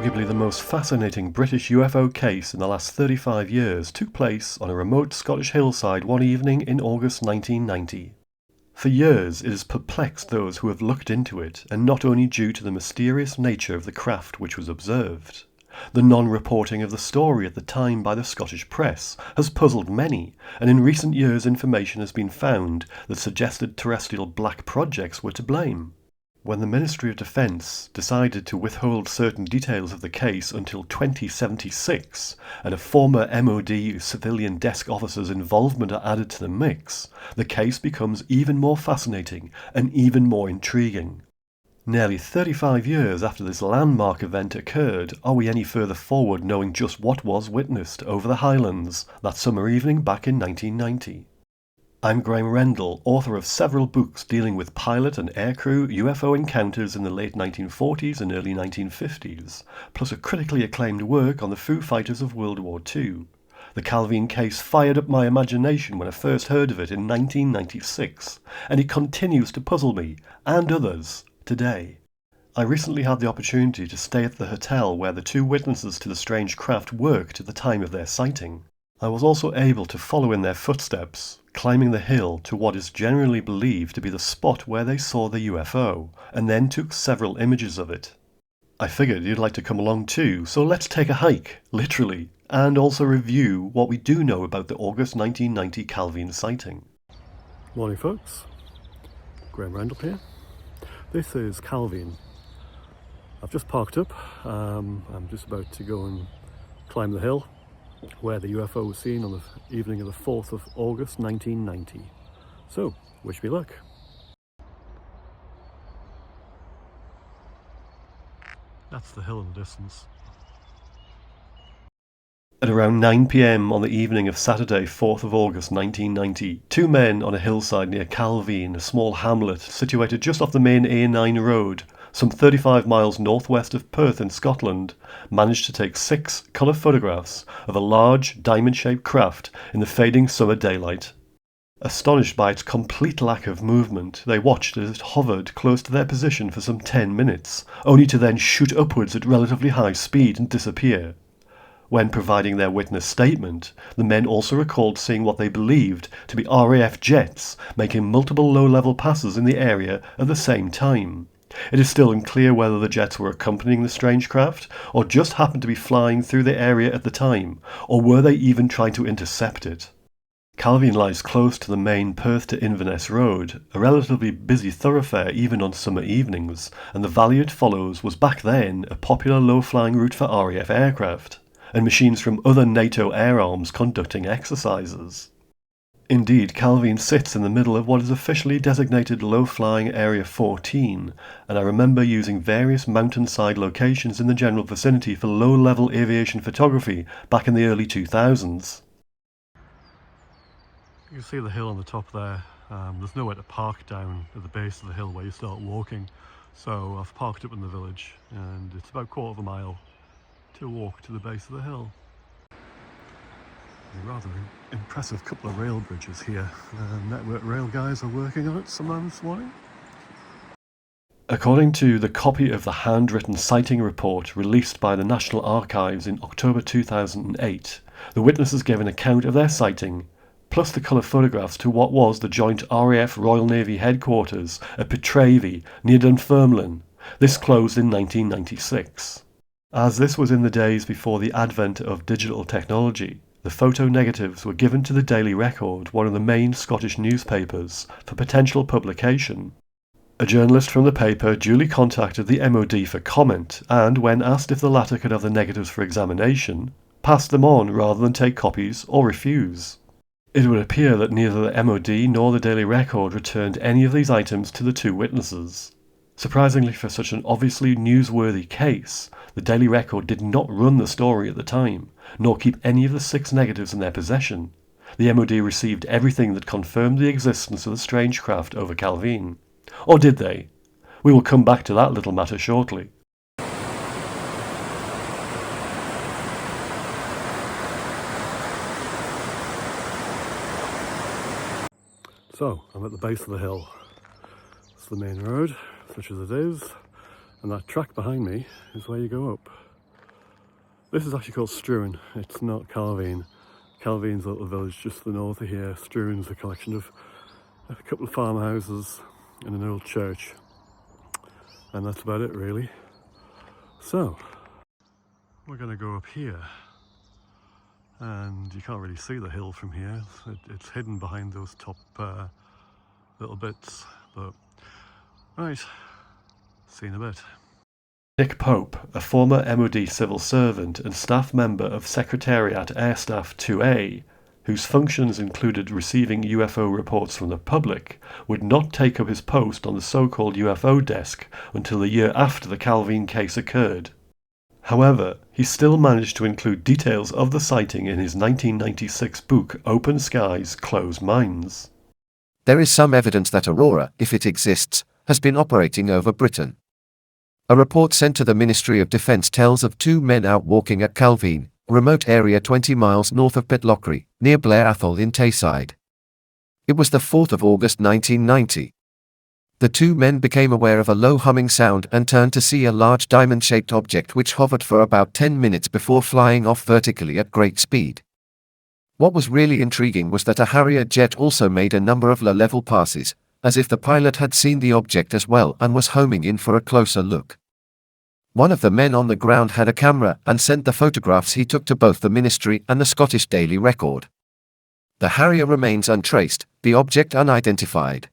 Arguably the most fascinating British UFO case in the last 35 years took place on a remote Scottish hillside one evening in August 1990. For years it has perplexed those who have looked into it, and not only due to the mysterious nature of the craft which was observed. The non-reporting of the story at the time by the Scottish press has puzzled many, and in recent years information has been found that suggested terrestrial black projects were to blame. When the Ministry of Defence decided to withhold certain details of the case until 2076, and a former MOD civilian desk officer's involvement are added to the mix, the case becomes even more fascinating and even more intriguing. Nearly 35 years after this landmark event occurred, are we any further forward knowing just what was witnessed over the Highlands that summer evening back in 1990? I'm Graham Rendell, author of several books dealing with pilot and aircrew UFO encounters in the late 1940s and early 1950s, plus a critically acclaimed work on the Foo Fighters of World War II. The Calvine case fired up my imagination when I first heard of it in 1996, and it continues to puzzle me, and others, today. I recently had the opportunity to stay at the hotel where the two witnesses to the strange craft worked at the time of their sighting. I was also able to follow in their footsteps, climbing the hill to what is generally believed to be the spot where they saw the UFO, and then took several images of it. I figured you'd like to come along too, so let's take a hike, literally, and also review what we do know about the August 1990 Calvine sighting. Morning folks, Graham Rendell here. This is Calvine. I've just parked up, I'm just about to go and climb the hill where the UFO was seen on the evening of the 4th of August 1990. So, wish me luck. That's the hill in the distance. At around 9 p.m. on the evening of Saturday, 4th of August 1990, two men on a hillside near Calvine, a small hamlet situated just off the main A9 road, some 35 miles northwest of Perth in Scotland, managed to take 6 colour photographs of a large diamond-shaped craft in the fading summer daylight. Astonished by its complete lack of movement, they watched as it hovered close to their position for some 10 minutes, only to then shoot upwards at relatively high speed and disappear. When providing their witness statement, the men also recalled seeing what they believed to be RAF jets making multiple low-level passes in the area at the same time. It is still unclear whether the jets were accompanying the strange craft, or just happened to be flying through the area at the time, or were they even trying to intercept it. Calvine lies close to the main Perth to Inverness road, a relatively busy thoroughfare even on summer evenings, and the valley it follows was back then a popular low-flying route for RAF aircraft, and machines from other NATO air arms conducting exercises. Indeed, Calvine sits in the middle of what is officially designated Low-Flying Area 14, and I remember using various mountainside locations in the general vicinity for low-level aviation photography back in the early 2000s. You can see the hill on the top there. There's nowhere to park down at the base of the hill where you start walking, so I've parked up in the village, and it's about a quarter of a mile to walk to the base of the hill. A rather impressive couple of rail bridges here. Network rail guys are working on it sometime this morning. According to the copy of the handwritten sighting report released by the National Archives in October 2008, the witnesses gave an account of their sighting, plus the colour photographs to what was the joint RAF Royal Navy headquarters at Pitravy near Dunfermline. This closed in 1996. As this was in the days before the advent of digital technology, the photo negatives were given to the Daily Record, one of the main Scottish newspapers, for potential publication. A journalist from the paper duly contacted the MOD for comment, and when asked if the latter could have the negatives for examination, passed them on rather than take copies or refuse. It would appear that neither the MOD nor the Daily Record returned any of these items to the two witnesses. Surprisingly for such an obviously newsworthy case, the Daily Record did not run the story at the time, nor keep any of the 6 negatives in their possession. The MOD received everything that confirmed the existence of the strange craft over Calvine. Or did they? We will come back to that little matter shortly. So, I'm at the base of the hill. the main road, such as it is, and that track behind me is where you go up. This is actually called Struan, it's not Calvine. Calvine's a little village just to the north of here. Struan's a collection of a couple of farmhouses and an old church. And that's about it really. So, we're going to go up here. And you can't really see the hill from here. It's hidden behind those top little bits. But, right, see you in a bit. Nick Pope, a former MOD civil servant and staff member of Secretariat Air Staff 2A, whose functions included receiving UFO reports from the public, would not take up his post on the so-called UFO desk until the year after the Calvine case occurred. However, he still managed to include details of the sighting in his 1996 book Open Skies, Closed Minds. There is some evidence that Aurora, if it exists, has been operating over Britain. A report sent to the Ministry of Defence tells of two men out walking at Calvine, a remote area 20 miles north of Pitlochry, near Blair Athol in Tayside. It was the 4th of August 1990. The two men became aware of a low humming sound and turned to see a large diamond-shaped object which hovered for about 10 minutes before flying off vertically at great speed. What was really intriguing was that a Harrier jet also made a number of low-level passes, as if the pilot had seen the object as well and was homing in for a closer look. One of the men on the ground had a camera and sent the photographs he took to both the Ministry and the Scottish Daily Record. The Harrier remains untraced, the object unidentified.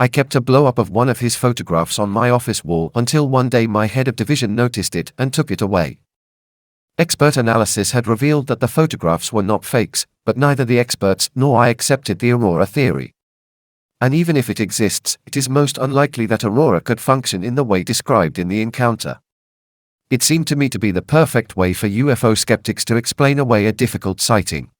I kept a blow-up of one of his photographs on my office wall until one day my head of division noticed it and took it away. Expert analysis had revealed that the photographs were not fakes, but neither the experts nor I accepted the Aurora theory. And even if it exists, it is most unlikely that Aurora could function in the way described in the encounter. It seemed to me to be the perfect way for UFO skeptics to explain away a difficult sighting.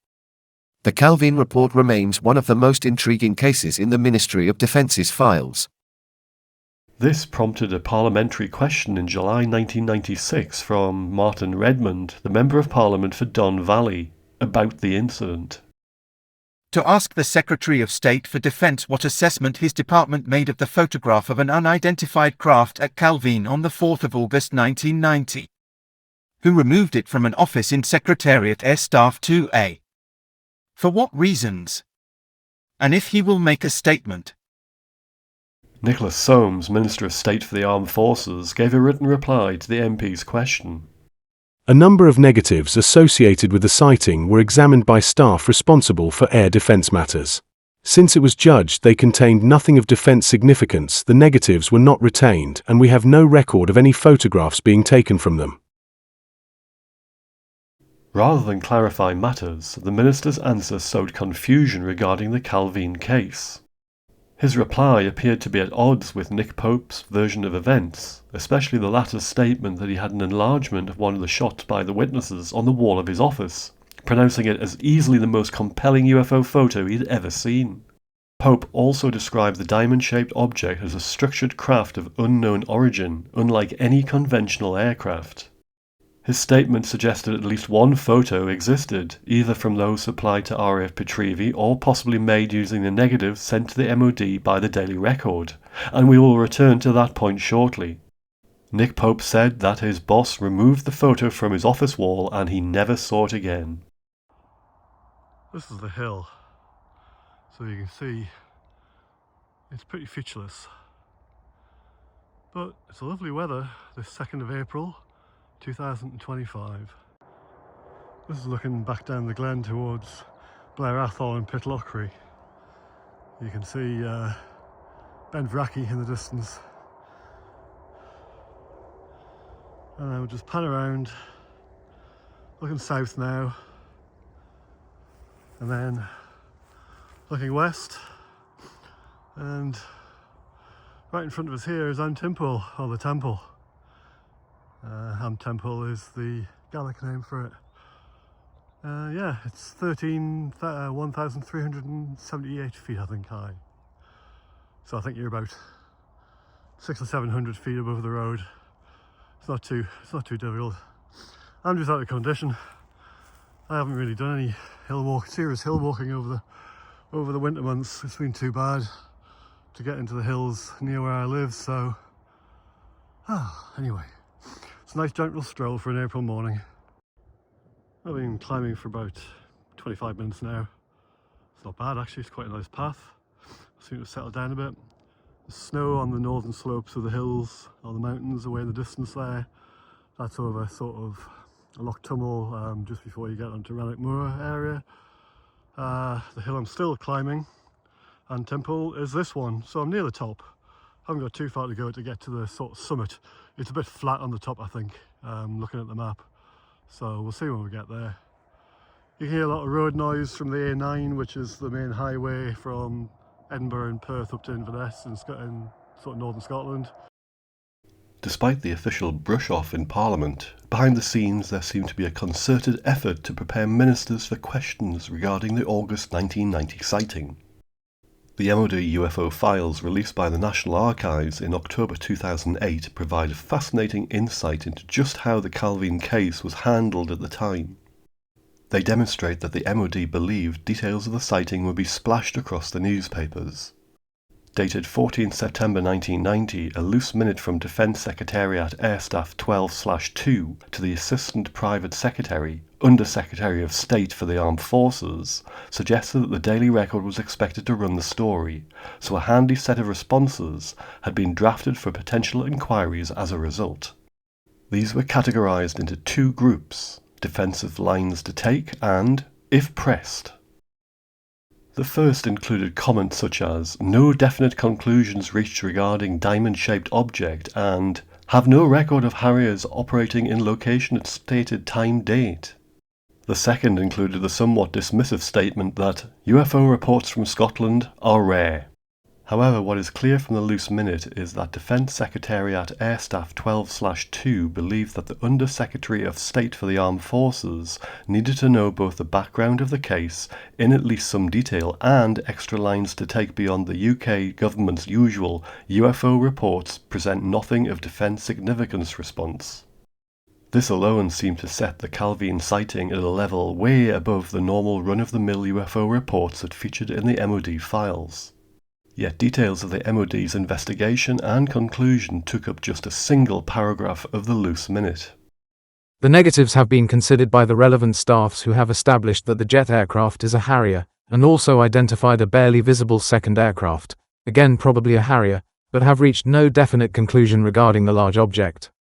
The Calvine report remains one of the most intriguing cases in the Ministry of Defence's files. This prompted a parliamentary question in July 1996 from Martin Redmond, the Member of Parliament for Don Valley, about the incident. To ask the Secretary of State for Defence what assessment his department made of the photograph of an unidentified craft at Calvine on the 4th of August 1990. Who removed it from an office in Secretariat Air Staff 2A. For what reasons? And if he will make a statement. Nicholas Soames, Minister of State for the Armed Forces, gave a written reply to the MP's question. A number of negatives associated with the sighting were examined by staff responsible for air defence matters. Since it was judged they contained nothing of defence significance, the negatives were not retained and we have no record of any photographs being taken from them. Rather than clarify matters, the minister's answer sowed confusion regarding the Calvine case. His reply appeared to be at odds with Nick Pope's version of events, especially the latter's statement that he had an enlargement of one of the shots by the witnesses on the wall of his office, pronouncing it as easily the most compelling UFO photo he'd ever seen. Pope also described the diamond-shaped object as a structured craft of unknown origin, unlike any conventional aircraft. His statement suggested at least one photo existed, either from those supplied to RAF Pitreavie or possibly made using the negatives sent to the MOD by the Daily Record, and we will return to that point shortly. Nick Pope said that his boss removed the photo from his office wall and he never saw it again. This is the hill, so you can see it's pretty featureless. But it's a lovely weather this 2nd of April. 2025. This is looking back down the glen towards Blair Athol and Pitlochry. You can see Ben Vrackie in the distance. And we'll just pan around, looking south now, and then looking west, and right in front of us here is Am Temple, or the temple. Am Temple is the Gaelic name for it. Yeah, it's 1,378 feet, I think, high. So I think you're about 600 or 700 feet above the road. It's not too difficult. I'm just out of condition. I haven't really done any serious hill walking over the winter months. It's been too bad to get into the hills near where I live. So, anyway. It's a nice gentle stroll for an April morning. I've been climbing for about 25 minutes now. It's not bad actually, it's quite a nice path. I seem to have settled down a bit. There's snow on the northern slopes of the hills, on the mountains away in the distance there. That's over sort of a Loch Tummel just before you get onto Rannoch Moor area. The hill I'm still climbing and temple is this one, so I'm near the top. Haven't got too far to go to get to the sort of summit. It's a bit flat on the top, I think, looking at the map. So we'll see when we get there. You hear a lot of road noise from the A9, which is the main highway from Edinburgh and Perth up to Inverness in sort of northern Scotland. Despite the official brush-off in Parliament, behind the scenes there seemed to be a concerted effort to prepare ministers for questions regarding the August 1990 sighting. The MOD UFO files released by the National Archives in October 2008 provide a fascinating insight into just how the Calvine case was handled at the time. They demonstrate that the MOD believed details of the sighting would be splashed across the newspapers. Dated 14 September 1990, a loose minute from Defence Secretariat Air Staff 12/2 to the Assistant Private Secretary, Under Secretary of State for the Armed Forces, suggested that the Daily Record was expected to run the story, so a handy set of responses had been drafted for potential inquiries as a result. These were categorised into two groups: defensive lines to take and, if pressed. The first included comments such as, "No definite conclusions reached regarding diamond-shaped object," and "Have no record of Harriers operating in location at stated time date." The second included the somewhat dismissive statement that UFO reports from Scotland are rare. However, what is clear from the loose minute is that Defence Secretariat Air Staff 12/2 believed that the Under Secretary of State for the Armed Forces needed to know both the background of the case, in at least some detail, and extra lines to take beyond the UK government's usual UFO reports present nothing of defence significance response. This alone seemed to set the Calvine sighting at a level way above the normal run-of-the-mill UFO reports that featured in the MOD files. Yet details of the MOD's investigation and conclusion took up just a single paragraph of the loose minute. The negatives have been considered by the relevant staffs who have established that the jet aircraft is a Harrier, and also identified a barely visible second aircraft, again probably a Harrier, but have reached no definite conclusion regarding the large object.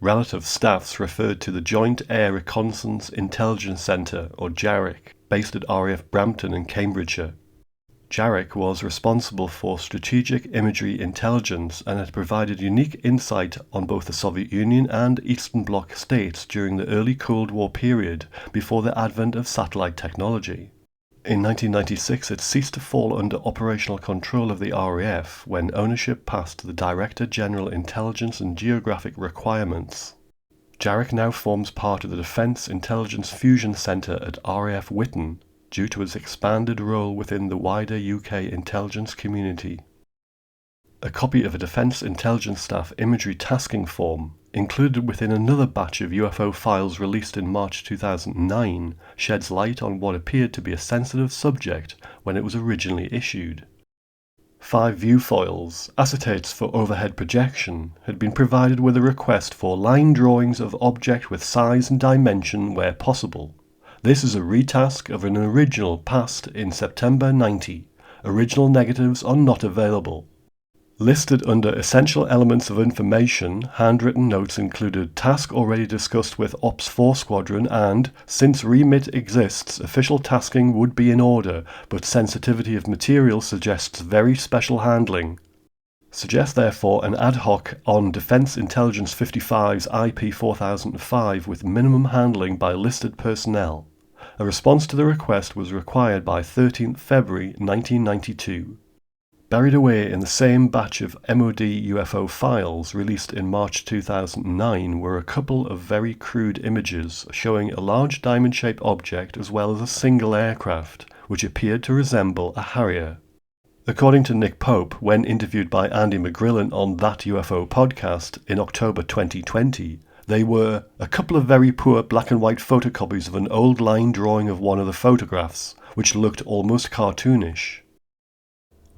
Relative staffs referred to the Joint Air Reconnaissance Intelligence Centre, or JARIC, based at RAF Brampton in Cambridgeshire. JARIC was responsible for strategic imagery intelligence and had provided unique insight on both the Soviet Union and Eastern Bloc states during the early Cold War period before the advent of satellite technology. In 1996 it ceased to fall under operational control of the RAF when ownership passed to the Director General Intelligence and Geographic Requirements. JARIC now forms part of the Defence Intelligence Fusion Centre at RAF Whitton, due to its expanded role within the wider UK intelligence community. A copy of a Defence Intelligence Staff imagery tasking form, included within another batch of UFO files released in March 2009, sheds light on what appeared to be a sensitive subject when it was originally issued. 5 viewfoils, acetates for overhead projection, had been provided with a request for line drawings of object with size and dimension where possible. This is a retask of an original passed in September 90. Original negatives are not available. Listed under Essential Elements of Information, handwritten notes included task already discussed with Ops 4 Squadron and, since remit exists, official tasking would be in order, but sensitivity of material suggests very special handling. Suggest therefore an ad hoc on Defence Intelligence 55's IP 4005 with minimum handling by listed personnel. A response to the request was required by 13th February 1992. Buried away in the same batch of MOD UFO files released in March 2009 were a couple of very crude images showing a large diamond-shaped object as well as a single aircraft, which appeared to resemble a Harrier. According to Nick Pope, when interviewed by Andy McGrillen on That UFO podcast in October 2020, they were a couple of very poor black and white photocopies of an old line drawing of one of the photographs, which looked almost cartoonish.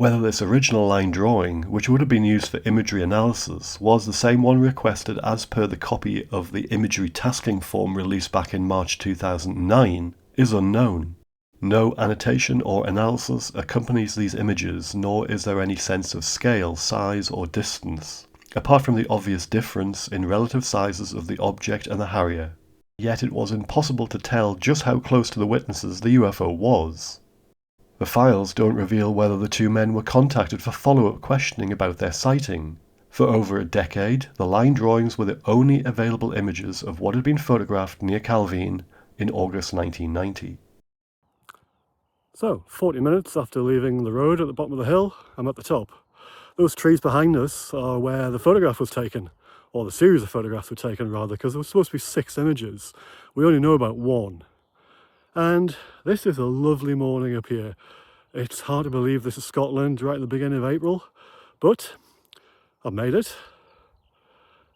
Whether this original line drawing, which would have been used for imagery analysis, was the same one requested as per the copy of the imagery tasking form released back in March 2009, is unknown. No annotation or analysis accompanies these images, nor is there any sense of scale, size, or distance, apart from the obvious difference in relative sizes of the object and the Harrier. Yet it was impossible to tell just how close to the witnesses the UFO was. The files don't reveal whether the two men were contacted for follow-up questioning about their sighting. For over a decade, the line drawings were the only available images of what had been photographed near Calvine in August 1990. So, 40 minutes after leaving the road at the bottom of the hill, I'm at the top. Those trees behind us are where the photograph was taken, or the series of photographs were taken rather, because there was supposed to be 6 images. We only know about 1. And this is a lovely morning up here. It's hard to believe this is Scotland right at the beginning of April, but I've made it.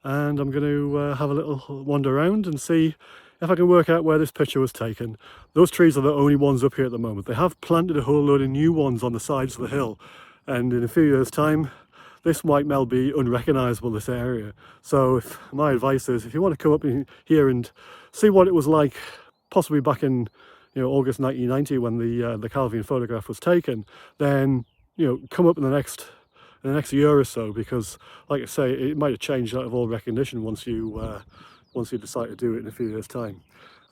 And I'm going to have a little wander around and see if I can work out where this picture was taken. Those trees are the only ones up here at the moment. They have planted a whole load of new ones on the sides of the hill, and in a few years' time this might well be unrecognisable, this area. So my advice is, if you want to come up in here and see what it was like possibly back in August 1990 when the Calvine photograph was taken, then come up in the next year or so, because like I say, it might have changed out of all recognition once you decide to do it in a few years' time.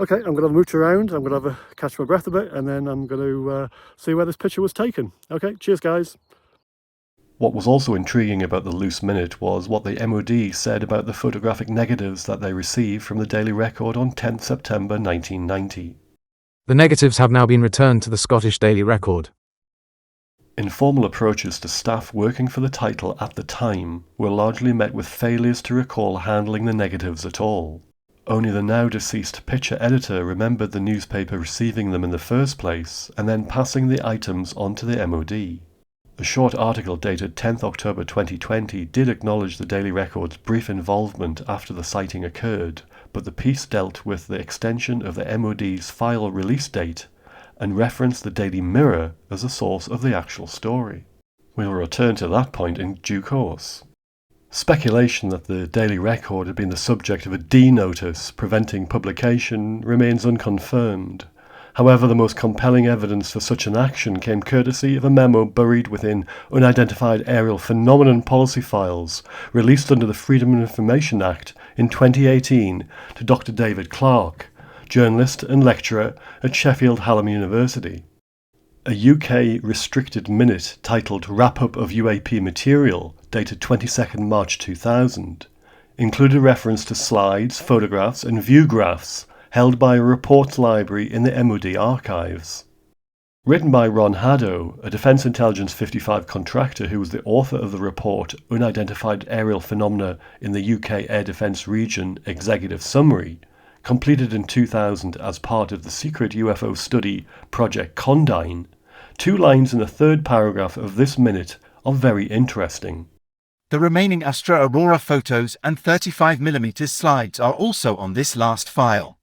Okay, I'm going to have a mooch around, I'm going to catch my breath a bit, and then I'm going to see where this picture was taken. Okay, cheers guys. What was also intriguing about the loose minute was what the MOD said about the photographic negatives that they received from the Daily Record on 10th September 1990. The negatives have now been returned to the Scottish Daily Record. Informal approaches to staff working for the title at the time were largely met with failures to recall handling the negatives at all. Only the now deceased picture editor remembered the newspaper receiving them in the first place and then passing the items on to the MOD. A short article dated 10th October 2020 did acknowledge the Daily Record's brief involvement after the sighting occurred, but the piece dealt with the extension of the MOD's file release date and referenced the Daily Mirror as a source of the actual story. We'll return to that point in due course. Speculation that the Daily Record had been the subject of a D notice preventing publication remains unconfirmed. However, the most compelling evidence for such an action came courtesy of a memo buried within unidentified aerial phenomenon policy files released under the Freedom of Information Act in 2018 to Dr. David Clarke, journalist and lecturer at Sheffield Hallam University. A UK restricted minute titled Wrap-Up of UAP Material, dated 22nd March 2000, included reference to slides, photographs and view graphs held by a reports library in the MOD archives. Written by Ron Haddo, a Defence Intelligence 55 contractor who was the author of the report Unidentified Aerial Phenomena in the UK Air Defence Region Executive Summary, completed in 2000 as part of the secret UFO study Project Condign, 2 lines in the 3rd paragraph of this minute are very interesting. The remaining Astra Aurora photos and 35mm slides are also on this last file.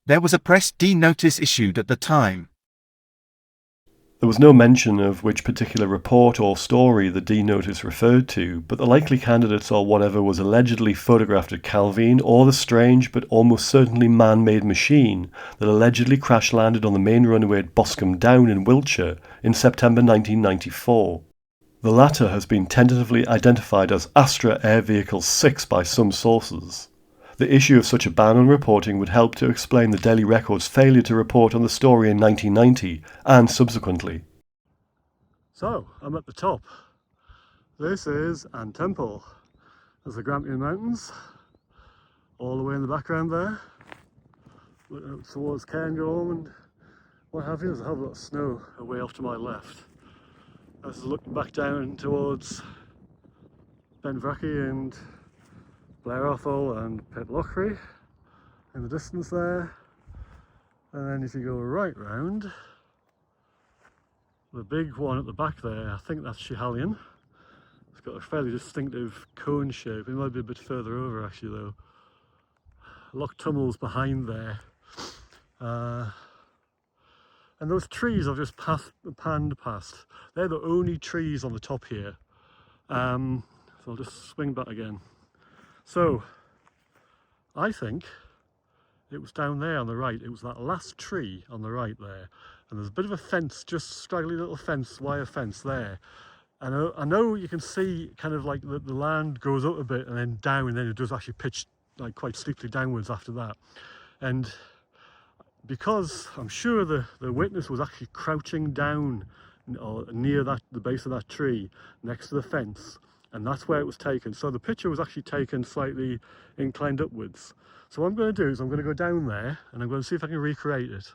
There was a press D notice issued at the time. There was no mention of which particular report or story the D notice referred to, but the likely candidates are whatever was allegedly photographed at Calvine or the strange but almost certainly man-made machine that allegedly crash-landed on the main runway at Boscombe Down in Wiltshire in September 1994. The latter has been tentatively identified as Astra Air Vehicle 6 by some sources. The issue of such a ban on reporting would help to explain the Daily Record's failure to report on the story in 1990 and subsequently. So, I'm at the top. This is Ann Temple. There's the Grampian Mountains, all the way in the background there. Looking out towards Cairngorm and what have you. There's a hell of a lot of snow away off to my left. This is looking back down towards Benvrackie and Blair Athol and Pitlochry in the distance there. And then if you go right round, the big one at the back there, I think that's Schiehallion. It's got a fairly distinctive cone shape. It might be a bit further over actually though. Loch Tummel's behind there. And those trees I've just panned past, they're the only trees on the top here. So I'll just swing back again. So I think it was down there on the right. It was that last tree on the right there. And there's a bit of a fence, just straggly little fence, wire fence there. And I know you can see kind of like the land goes up a bit and then down, and then it does actually pitch like quite steeply downwards after that. And because I'm sure the witness was actually crouching down or near the base of that tree next to the fence, and that's where it was taken. So the picture was actually taken slightly inclined upwards. So what I'm going to do is I'm going to go down there and I'm going to see if I can recreate it.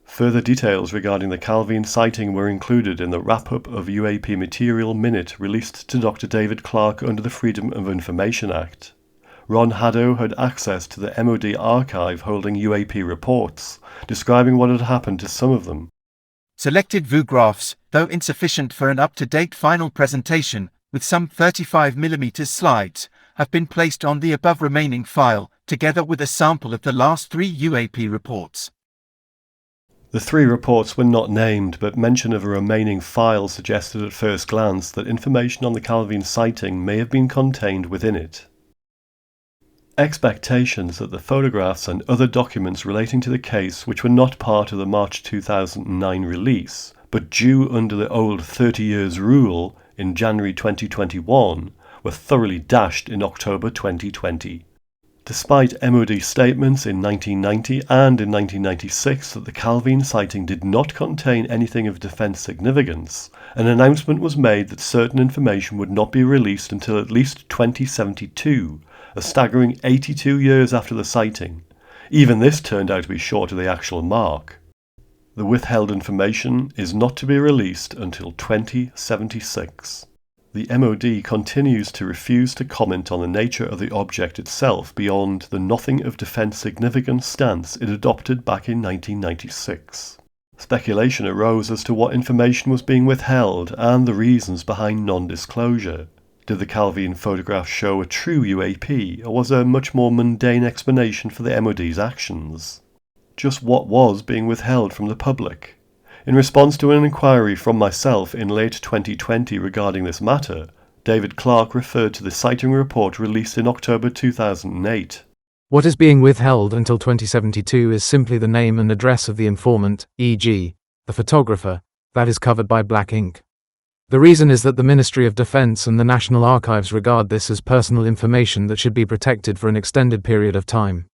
Further details regarding the Calvine sighting were included in the wrap-up of UAP Material Minute released to Dr. David Clark under the Freedom of Information Act. Ron Haddo had access to the MOD archive holding UAP reports, describing what had happened to some of them. Selected VU-graphs, though insufficient for an up-to-date final presentation, with some 35mm slides, have been placed on the above remaining file, together with a sample of the last 3 UAP reports. The 3 reports were not named, but mention of a remaining file suggested at first glance that information on the Calvine sighting may have been contained within it. Expectations that the photographs and other documents relating to the case, which were not part of the March 2009 release, but due under the old 30 years rule in January 2021, were thoroughly dashed in October 2020. Despite MOD statements in 1990 and in 1996 that the Calvine sighting did not contain anything of defence significance, an announcement was made that certain information would not be released until at least 2072, a staggering 82 years after the sighting. Even this turned out to be short of the actual mark. The withheld information is not to be released until 2076. The MOD continues to refuse to comment on the nature of the object itself beyond the nothing of defence significance stance it adopted back in 1996. Speculation arose as to what information was being withheld and the reasons behind non-disclosure. Did the Calvine photograph show a true UAP, or was there a much more mundane explanation for the MOD's actions? Just what was being withheld from the public? In response to an inquiry from myself in late 2020 regarding this matter, David Clark referred to the sighting report released in October 2008. What is being withheld until 2072 is simply the name and address of the informant, e.g., the photographer, that is covered by black ink. The reason is that the Ministry of Defence and the National Archives regard this as personal information that should be protected for an extended period of time.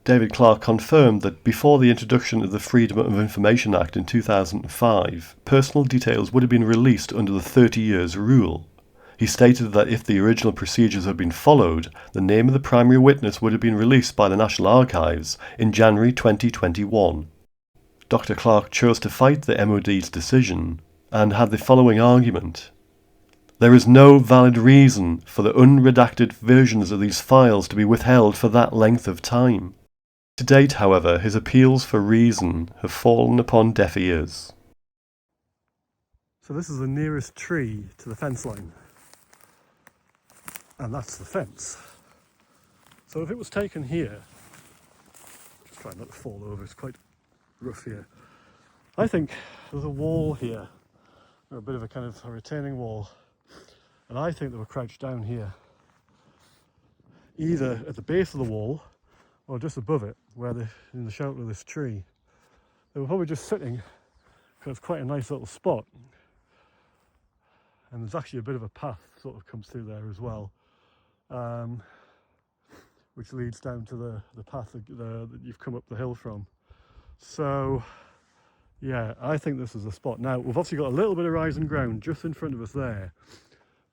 David Clark confirmed that before the introduction of the Freedom of Information Act in 2005, personal details would have been released under the 30 years rule. He stated that if the original procedures had been followed, the name of the primary witness would have been released by the National Archives in January 2021. Dr. Clark chose to fight the MOD's decision and had the following argument. There is no valid reason for the unredacted versions of these files to be withheld for that length of time. To date, however, his appeals for reason have fallen upon deaf ears. So this is the nearest tree to the fence line. And that's the fence. So if it was taken here, just try not to fall over, it's quite rough here. I think there's a wall here, or a bit of a kind of a retaining wall. And I think they were crouched down here, either at the base of the wall or just above it, where they're in the shelter of this tree. They were probably just sitting, because it's quite a nice little spot. And there's actually a bit of a path sort of comes through there as well, which leads down to the path that you've come up the hill from. So, yeah, I think this is the spot. Now, we've obviously got a little bit of rising ground just in front of us there,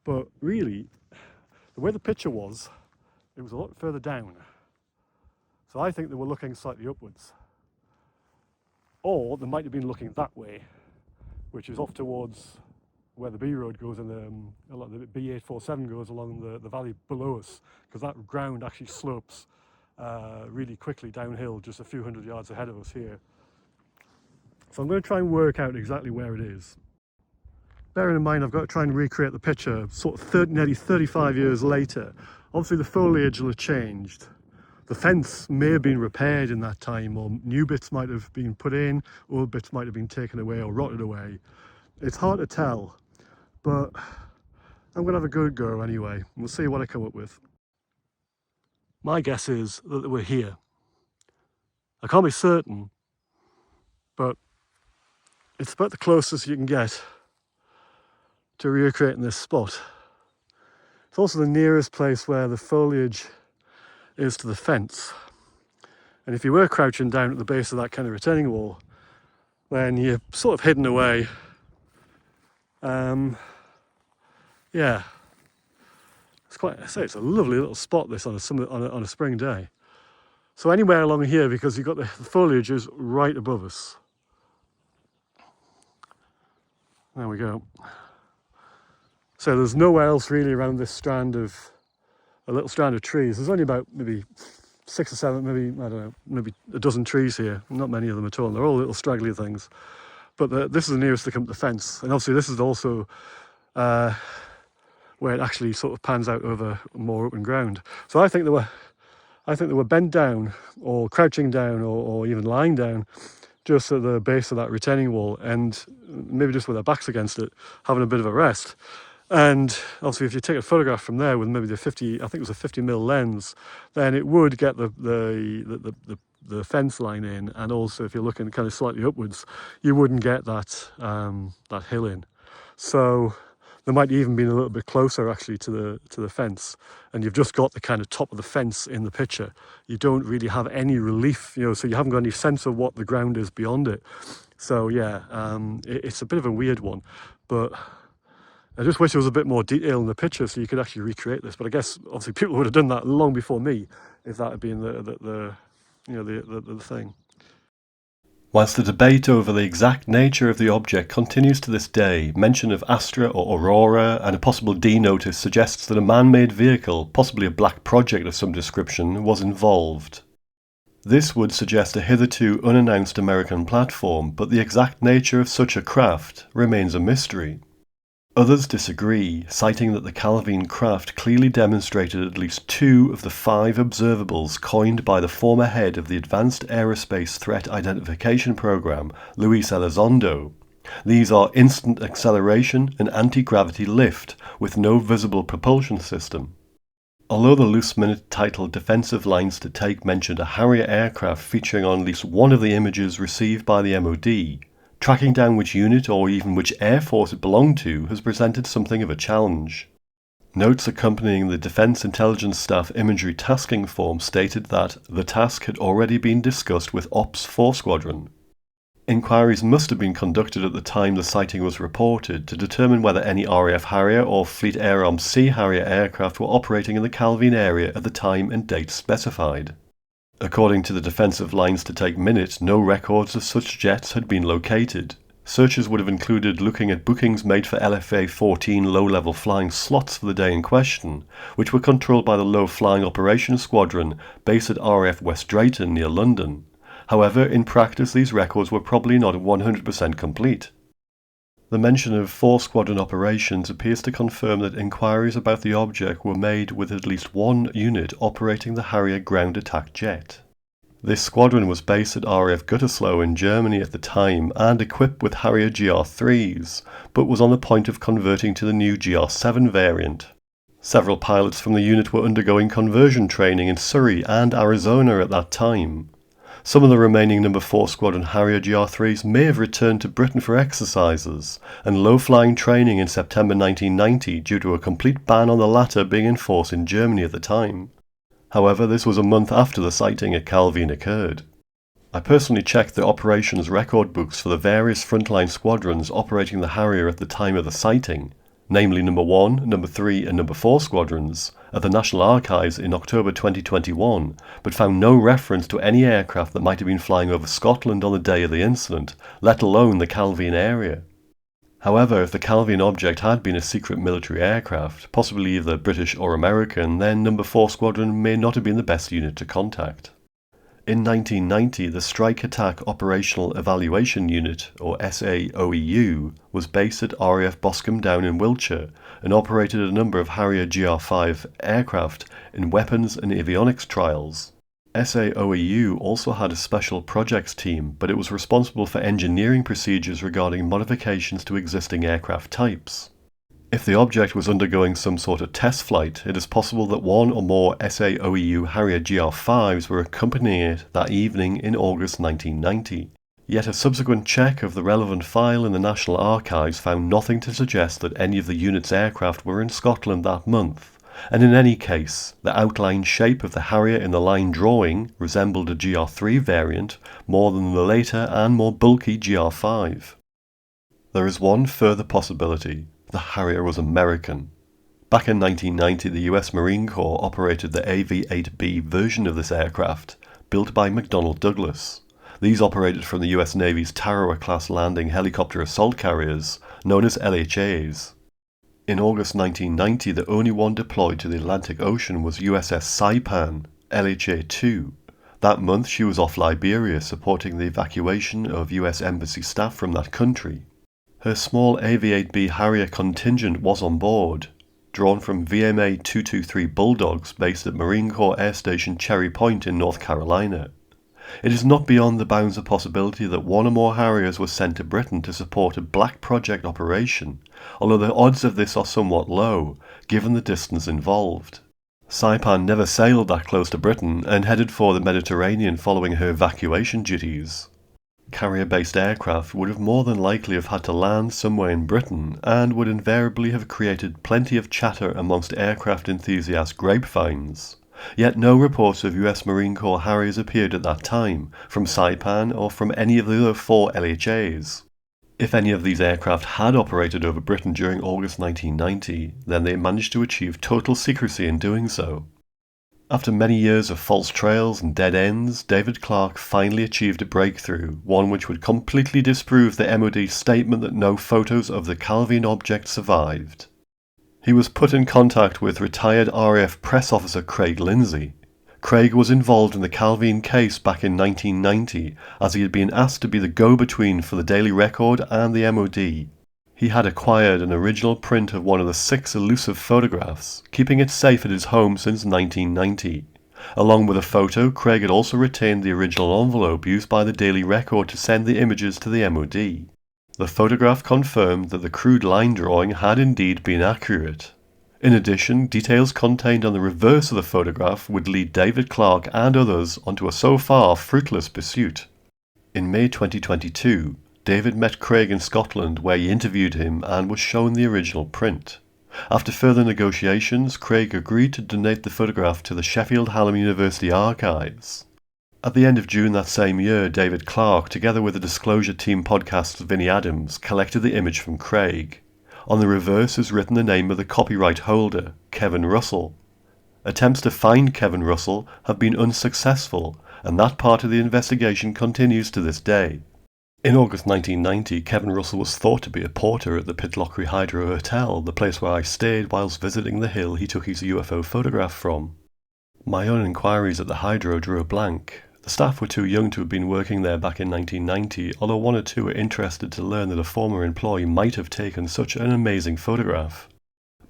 but really, the way the picture was, it was a lot further down. So I think they were looking slightly upwards. Or they might have been looking that way, which is off towards where the B road goes and the B847 goes along the valley below us, because that ground actually slopes really quickly downhill just a few hundred yards ahead of us here. So I'm going to try and work out exactly where it is. Bearing in mind I've got to try and recreate the picture sort of nearly 35 years later. Obviously the foliage will have changed. the fence may have been repaired in that time, or new bits might have been put in, old bits might have been taken away or rotted away. It's hard to tell, but I'm going to have a good go anyway. We'll see what I come up with. My guess is that we're here. I can't be certain, but it's about the closest you can get to recreating this spot. It's also the nearest place where the foliage is to the fence. And if you were crouching down at the base of that kind of retaining wall, then you're sort of hidden away. Yeah, it's quite. I say it's a lovely little spot. This on a spring day. So anywhere along here, because you've got the foliage is right above us. There we go. So there's nowhere else really around this a little strand of trees. There's only about maybe 6 or 7, maybe, I don't know, maybe a dozen trees here. Not many of them at all. They're all little straggly things. But this is the nearest to come to the fence. And obviously this is also where it actually sort of pans out over more open ground. So I think they were bent down or crouching down or even lying down just at the base of that retaining wall, and maybe just with their backs against it, having a bit of a rest. And obviously if you take a photograph from there with maybe I think it was a 50mm lens, then it would get the fence line in, and also if you're looking kind of slightly upwards, you wouldn't get that that hill in. So there might even been a little bit closer actually to the fence, and you've just got the kind of top of the fence in the picture. You don't really have any relief, so you haven't got any sense of what the ground is beyond it. So yeah, it's a bit of a weird one, but I just wish there was a bit more detail in the picture so you could actually recreate this. But I guess obviously people would have done that long before me if that had been the thing. Whilst the debate over the exact nature of the object continues to this day, mention of Astra or Aurora and a possible D notice suggests that a man-made vehicle, possibly a black project of some description, was involved. This would suggest a hitherto unannounced American platform, but the exact nature of such a craft remains a mystery. Others disagree, citing that the Calvine craft clearly demonstrated at least 2 of the 5 observables coined by the former head of the Advanced Aerospace Threat Identification Program, Luis Elizondo. These are instant acceleration and anti-gravity lift, with no visible propulsion system. Although the loose minute titled Defensive Lines to Take mentioned a Harrier aircraft featuring on at least one of the images received by the MOD, tracking down which unit or even which air force it belonged to has presented something of a challenge. Notes accompanying the Defence Intelligence Staff imagery tasking form stated that the task had already been discussed with Ops 4 Squadron. Inquiries must have been conducted at the time the sighting was reported to determine whether any RAF Harrier or Fleet Air Arm Sea Harrier aircraft were operating in the Calvine area at the time and date specified. According to the Defensive Lines to Take minute, no records of such jets had been located. Searches would have included looking at bookings made for LFA-14 low-level flying slots for the day in question, which were controlled by the Low Flying Operations Squadron based at RAF West Drayton near London. However, in practice these records were probably not 100% complete. The mention of 4 squadron operations appears to confirm that inquiries about the object were made with at least one unit operating the Harrier ground attack jet. This squadron was based at RAF Gütersloh in Germany at the time and equipped with Harrier GR3s, but was on the point of converting to the new GR7 variant. Several pilots from the unit were undergoing conversion training in Surrey and Arizona at that time. Some of the remaining No. 4 Squadron Harrier GR3s may have returned to Britain for exercises and low-flying training in September 1990 due to a complete ban on the latter being in force in Germany at the time. However, this was a month after the sighting at Calvine occurred. I personally checked the operations record books for the various frontline squadrons operating the Harrier at the time of the sighting, namely No. 1, No. 3 and No. 4 squadrons, at the National Archives in October 2021, but found no reference to any aircraft that might have been flying over Scotland on the day of the incident, let alone the Calvine area. However, if the Calvine object had been a secret military aircraft, possibly either British or American, then No. 4 Squadron may not have been the best unit to contact. In 1990, the Strike Attack Operational Evaluation Unit, or SAOEU, was based at RAF Boscombe Down in Wiltshire and operated a number of Harrier GR5 aircraft in weapons and avionics trials. SAOEU also had a special projects team, but it was responsible for engineering procedures regarding modifications to existing aircraft types. If the object was undergoing some sort of test flight, it is possible that one or more SAOEU Harrier GR5s were accompanying it that evening in August 1990. Yet a subsequent check of the relevant file in the National Archives found nothing to suggest that any of the unit's aircraft were in Scotland that month. And in any case, the outline shape of the Harrier in the line drawing resembled a GR3 variant more than the later and more bulky GR5. There is one further possibility. The Harrier was American. Back in 1990, the US Marine Corps operated the AV-8B version of this aircraft, built by McDonnell Douglas. These operated from the US Navy's Tarawa-class landing helicopter assault carriers, known as LHAs. In August 1990, the only one deployed to the Atlantic Ocean was USS Saipan, LHA-2. That month she was off Liberia supporting the evacuation of US Embassy staff from that country. Her small AV-8B Harrier contingent was on board, drawn from VMA 223 Bulldogs based at Marine Corps Air Station Cherry Point in North Carolina. It is not beyond the bounds of possibility that one or more Harriers were sent to Britain to support a black project operation, although the odds of this are somewhat low, given the distance involved. Saipan never sailed that close to Britain and headed for the Mediterranean following her evacuation duties. Carrier-based aircraft would have more than likely have had to land somewhere in Britain and would invariably have created plenty of chatter amongst aircraft enthusiast grapevines. Yet no reports of US Marine Corps Harriers appeared at that time, from Saipan or from any of the other 4 LHAs. If any of these aircraft had operated over Britain during August 1990, then they managed to achieve total secrecy in doing so. After many years of false trails and dead ends, David Clarke finally achieved a breakthrough, one which would completely disprove the MOD's statement that no photos of the Calvine object survived. He was put in contact with retired RAF press officer Craig Lindsay. Craig was involved in the Calvine case back in 1990, as he had been asked to be the go-between for the Daily Record and the MOD. He had acquired an original print of one of the 6 elusive photographs, keeping it safe at his home since 1990. Along with a photo, Craig had also retained the original envelope used by the Daily Record to send the images to the MOD. The photograph confirmed that the crude line drawing had indeed been accurate. In addition, details contained on the reverse of the photograph would lead David Clarke and others onto a so far fruitless pursuit. In May 2022, David met Craig in Scotland, where he interviewed him and was shown the original print. After further negotiations, Craig agreed to donate the photograph to the Sheffield Hallam University Archives. At the end of June that same year, David Clarke, together with the Disclosure Team podcast's Vinnie Adams, collected the image from Craig. On the reverse is written the name of the copyright holder, Kevin Russell. Attempts to find Kevin Russell have been unsuccessful, and that part of the investigation continues to this day. In August 1990, Kevin Russell was thought to be a porter at the Pitlochry Hydro Hotel, the place where I stayed whilst visiting the hill he took his UFO photograph from. My own inquiries at the Hydro drew a blank. The staff were too young to have been working there back in 1990, although one or two were interested to learn that a former employee might have taken such an amazing photograph.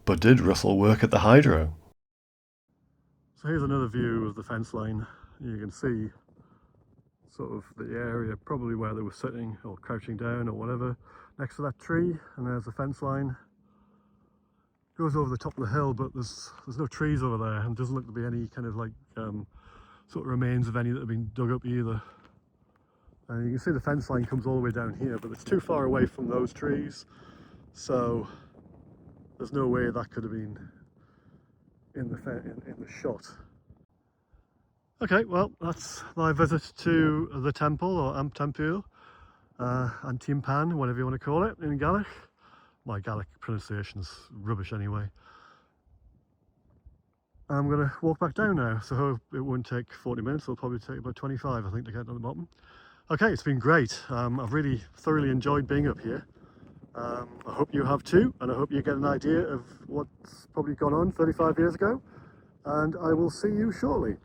But did Russell work at the Hydro? So here's another view of the fence line. You can see sort of the area probably where they were sitting or crouching down or whatever next to that tree, and there's the fence line. Goes over the top of the hill, but there's no trees over there, and doesn't look to be any kind of like sort of remains of any that have been dug up either. And you can see the fence line comes all the way down here, but it's too far away from those trees, so there's no way that could have been in the shot. Okay, well, that's my visit to the temple, or Am Tempur, Antim Pan, whatever you want to call it, in Gaelic. My Gaelic pronunciation's rubbish anyway. I'm going to walk back down now, so it won't take 40 minutes, it'll probably take about 25 I think to get to the bottom. Okay, it's been great. I've really thoroughly enjoyed being up here. I hope you have too, and I hope you get an idea of what's probably gone on 35 years ago, and I will see you shortly.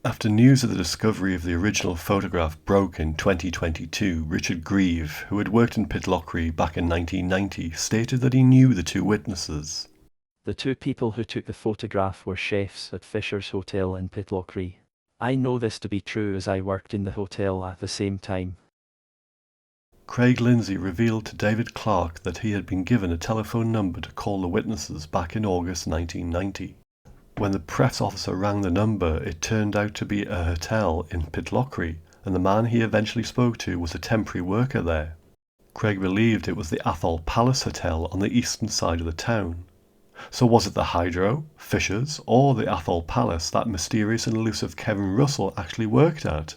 After news of the discovery of the original photograph broke in 2022, Richard Grieve, who had worked in Pitlochry back in 1990, stated that he knew the 2 witnesses. The 2 people who took the photograph were chefs at Fisher's Hotel in Pitlochry. I know this to be true as I worked in the hotel at the same time. Craig Lindsay revealed to David Clark that he had been given a telephone number to call the witnesses back in August 1990. When the press officer rang the number, it turned out to be a hotel in Pitlochry, and the man he eventually spoke to was a temporary worker there. Craig believed it was the Athol Palace Hotel on the eastern side of the town. So was it the Hydro, Fishers, or the Athol Palace that mysterious and elusive Kevin Russell actually worked at?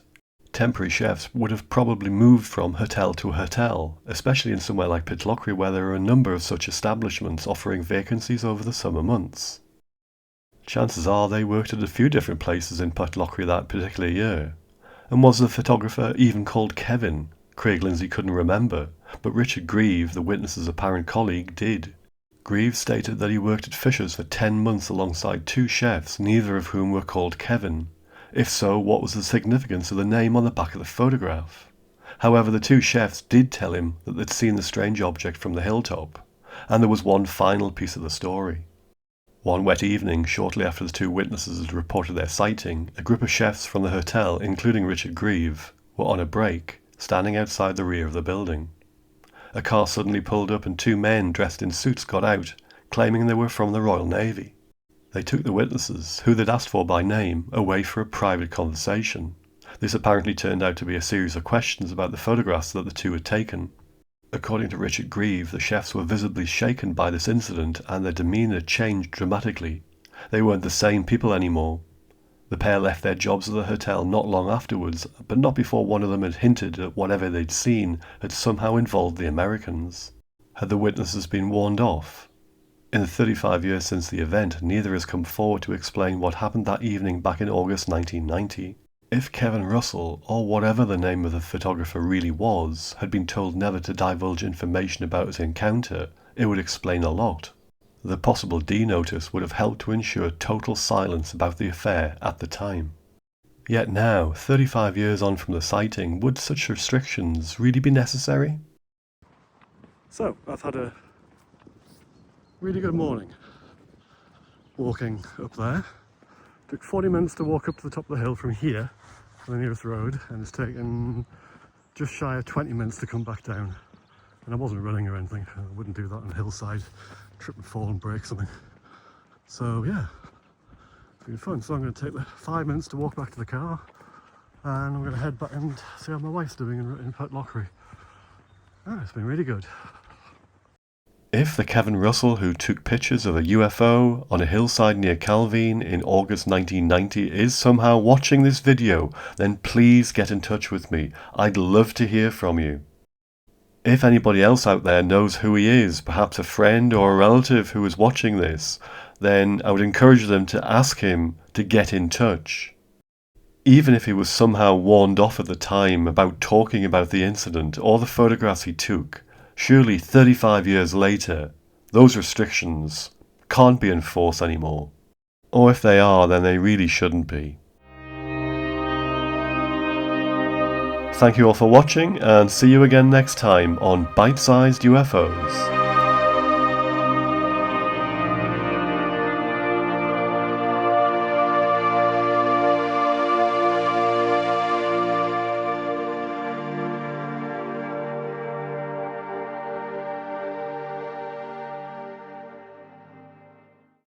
Temporary chefs would have probably moved from hotel to hotel, especially in somewhere like Pitlochry where there are a number of such establishments offering vacancies over the summer months. Chances are they worked at a few different places in Pitlochry that particular year. And was the photographer even called Kevin? Craig Lindsay couldn't remember, but Richard Grieve, the witness's apparent colleague, did. Grieve stated that he worked at Fisher's for 10 months alongside 2 chefs, neither of whom were called Kevin. If so, what was the significance of the name on the back of the photograph? However, the 2 chefs did tell him that they'd seen the strange object from the hilltop, and there was one final piece of the story. One wet evening, shortly after the 2 witnesses had reported their sighting, a group of chefs from the hotel, including Richard Grieve, were on a break, standing outside the rear of the building. A car suddenly pulled up and 2 men dressed in suits got out, claiming they were from the Royal Navy. They took the witnesses, who they'd asked for by name, away for a private conversation. This apparently turned out to be a series of questions about the photographs that the 2 had taken. According to Richard Grieve, the chefs were visibly shaken by this incident and their demeanour changed dramatically. They weren't the same people anymore. The pair left their jobs at the hotel not long afterwards, but not before one of them had hinted that whatever they'd seen had somehow involved the Americans. Had the witnesses been warned off? In the 35 years since the event, neither has come forward to explain what happened that evening back in August 1990. If Kevin Russell, or whatever the name of the photographer really was, had been told never to divulge information about his encounter, it would explain a lot. The possible D notice would have helped to ensure total silence about the affair at the time. Yet now, 35 years on from the sighting, would such restrictions really be necessary? So, I've had a really good morning walking up there. Took 40 minutes to walk up to the top of the hill from here, to the nearest road, and it's taken just shy of 20 minutes to come back down. And I wasn't running or anything, I wouldn't do that on a hillside, trip and fall and break something. So yeah, it's been fun. So I'm going to take the 5 minutes to walk back to the car, and I'm going to head back and see how my wife's doing in Pitlochry. It's been really good. If the Kevin Russell who took pictures of a UFO on a hillside near Calvine in August 1990 is somehow watching this video, then please get in touch with me. I'd love to hear from you. If anybody else out there knows who he is, perhaps a friend or a relative who is watching this, then I would encourage them to ask him to get in touch. Even if he was somehow warned off at the time about talking about the incident or the photographs he took, surely 35 years later, those restrictions can't be enforced anymore. Or if they are, then they really shouldn't be. Thank you all for watching, and see you again next time on Bitesized UFOs.